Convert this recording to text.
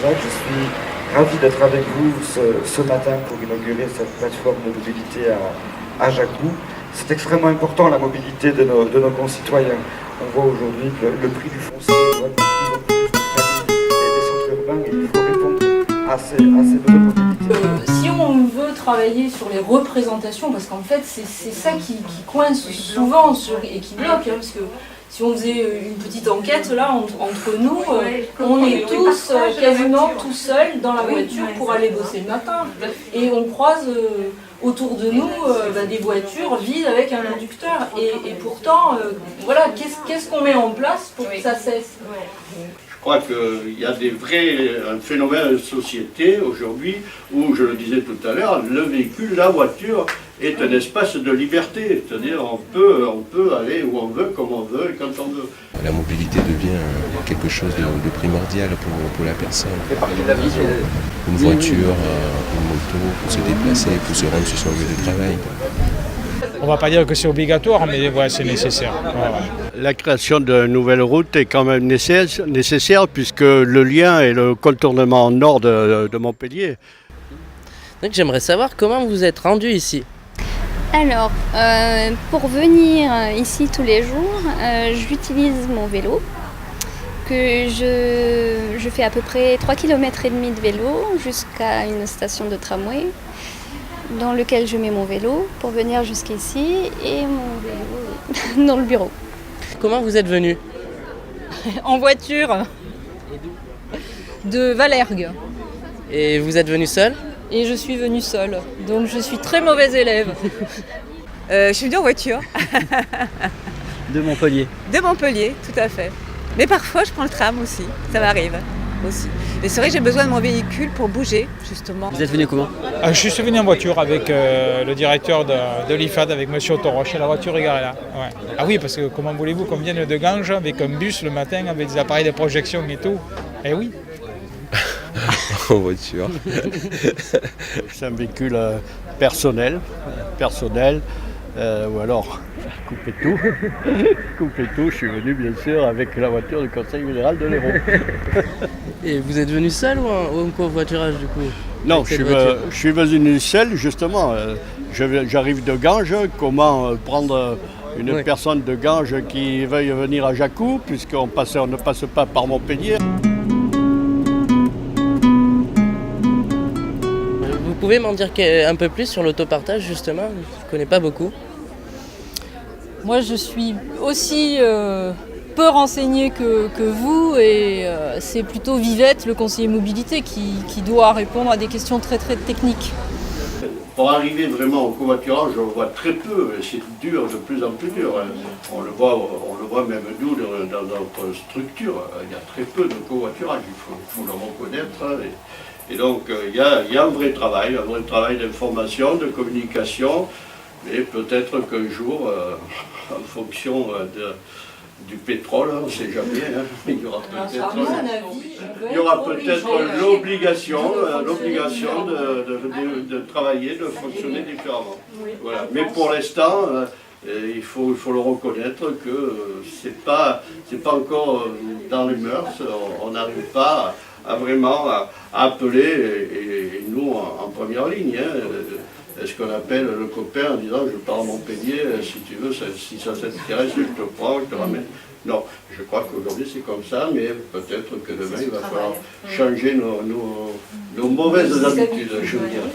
Jacques, je suis ravi d'être avec vous ce matin pour inaugurer cette plateforme de mobilité à Ajacou. C'est extrêmement important la mobilité de nos concitoyens. On voit aujourd'hui que le prix du foncier va de plus en plus des centres urbains et il faut répondre à ces besoins de mobilité. Si on veut travailler sur les représentations, parce qu'en fait c'est ça qui coince souvent et qui bloque, parce que si on faisait une petite enquête là entre nous, on est tous quasiment tout seuls dans la voiture pour aller bosser le matin. Et on croise autour de nous des voitures vides avec un inducteur. Et pourtant, voilà, qu'est-ce qu'on met en place pour que ça cesse ? Je crois qu'il y a un phénomène de société aujourd'hui où, je le disais tout à l'heure, le véhicule, la voiture est un espace de liberté. C'est-à-dire on peut aller où on veut, comme on veut et quand on veut. La mobilité devient quelque chose de primordial pour la personne. Une voiture, une moto pour se déplacer, pour se rendre sur son lieu de travail. On ne va pas dire que c'est obligatoire, mais ouais, c'est nécessaire. Ouais. La création de nouvelles routes est quand même nécessaire puisque le lien est le contournement nord de Montpellier. Donc j'aimerais savoir comment vous êtes rendu ici. Alors, pour venir ici tous les jours, j'utilise mon vélo, que je fais à peu près 3,5 km de vélo jusqu'à une station de tramway, dans lequel je mets mon vélo pour venir jusqu'ici et mon vélo dans le bureau. Comment vous êtes venu? En voiture. De Valergue. Et vous êtes venu seul? Et je suis venue seule, donc je suis très mauvaise élève. Je suis venue en voiture. De Montpellier. De Montpellier, tout à fait. Mais parfois je prends le tram aussi, ça m'arrive aussi. Mais c'est vrai que j'ai besoin de mon véhicule pour bouger, justement. Vous êtes venu comment? Je suis venu en voiture avec le directeur de l'IFAD, avec M. Autoroche, et la voiture est garée là. Ouais. Ah oui, parce que comment voulez-vous qu'on vienne de Ganges avec un bus le matin, avec des appareils de projection et tout? Eh oui. En voiture. C'est un véhicule personnel, ou alors couper tout, je suis venu bien sûr avec la voiture du Conseil général de l'Hérault. Et vous êtes venu seul ou en covoiturage du coup? Non, je suis venu seul justement, j'arrive de Ganges, comment prendre une personne de Ganges qui veuille venir à Ajacou puisqu'on ne passe pas par Montpellier. Vous pouvez m'en dire un peu plus sur l'autopartage justement? Je ne connais pas beaucoup. Moi je suis aussi peu renseignée que vous et c'est plutôt Vivette, le conseiller mobilité, qui doit répondre à des questions très très techniques. Pour arriver vraiment au covoiturage, on le voit très peu, c'est dur, de plus en plus dur. On le voit même nous dans notre structure, il y a très peu de covoiturage, il faut le reconnaître. Et donc il y a un vrai travail d'information, de communication, mais peut-être qu'un jour, en fonction du pétrole, on ne sait jamais, il y aura peut-être l'obligation de travailler, de fonctionner différemment. Voilà. Mais pour l'instant, il faut le reconnaître que c'est pas encore dans les mœurs, on n'arrive pas à vraiment appeler, et nous en première ligne, est-ce qu'on appelle le copain en disant je pars à Montpellier, si tu veux, si ça t'intéresse, je te prends, je te ramène. Non, je crois qu'aujourd'hui c'est comme ça, mais peut-être que demain il va falloir changer nos mauvaises habitudes, je veux dire.